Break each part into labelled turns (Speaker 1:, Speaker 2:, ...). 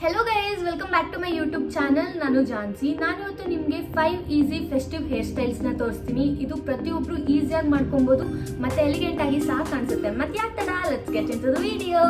Speaker 1: Hello guys, welcome back to my YouTube channel. ನಾನು ಜಾನ್ಸಿ. ನಾನು ಇವತ್ತು ನಿಮಗೆ 5 ಈಸಿ ಫೆಸ್ಟಿವ್ ಹೇರ್ ಸ್ಟೈಲ್ಸ್ ನ ತೋರಿಸ್ತೀನಿ. ಇದು ಪ್ರತಿಯೊಬ್ಬರು ಈಸಿಯಾಗಿ ಮಾಡ್ಕೊಬಹುದು ಮತ್ತೆ ಎಲಿಗೆಂಟ್ ಆಗಿ ಸಹ ಕಾಣಿಸುತ್ತೆ. ಮತ್ತೆ ಯಾಕೆ ತಡ, let's get into the video.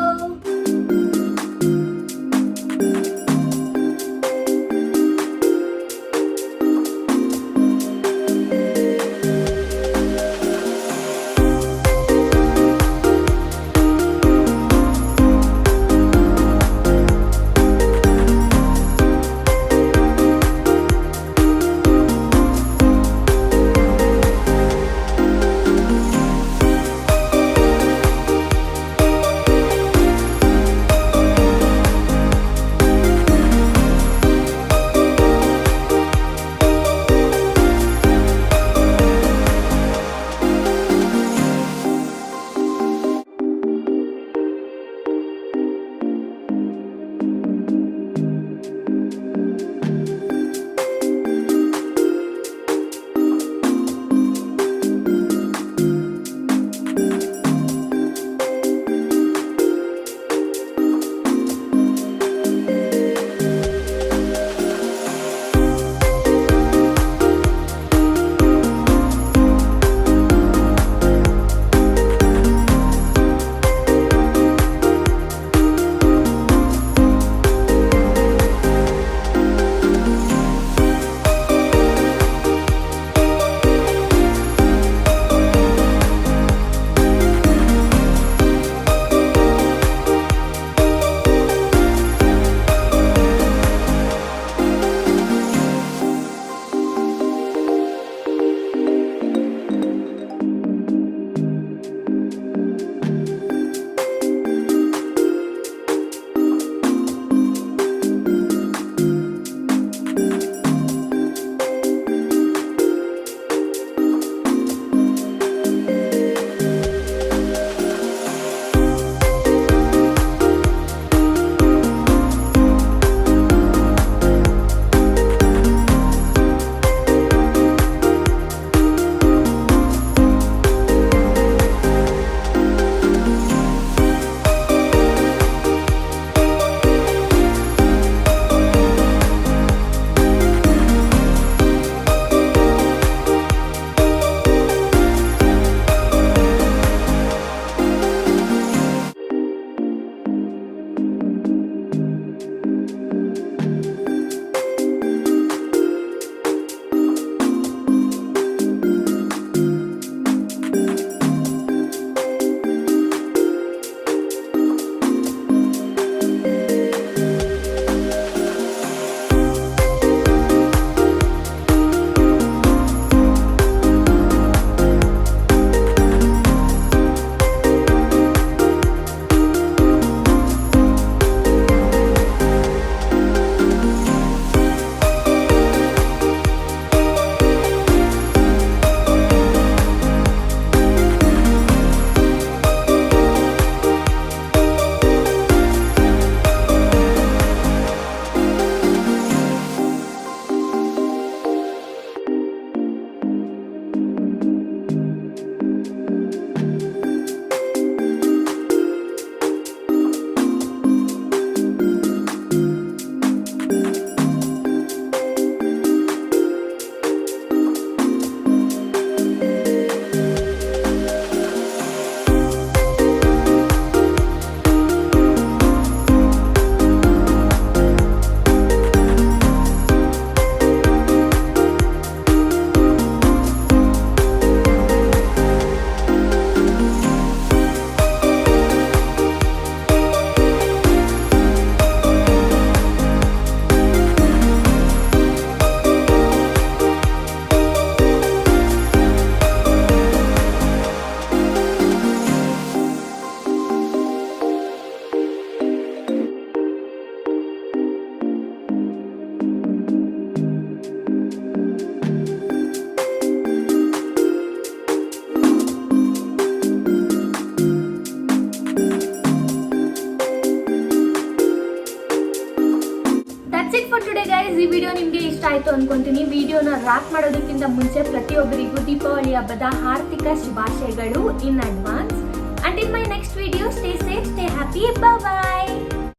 Speaker 1: ಈ ವಿಡಿಯೋ ನಿಮಗೆ ಇಷ್ಟ ಆಯ್ತು ಅನ್ಕೊಂತೀನಿ. ವಿಡಿಯೋನ ರಾಪ್ ಮಾಡೋದಕ್ಕಿಂತ ಮುಂಚೆ ಪ್ರತಿಯೊಬ್ಬರಿಗೂ ದೀಪಾವಳಿ ಹಬ್ಬದ ಹಾರ್ದಿಕ ಶುಭಾಶಯಗಳು in advance. Until my next video, stay safe, stay happy, bye bye.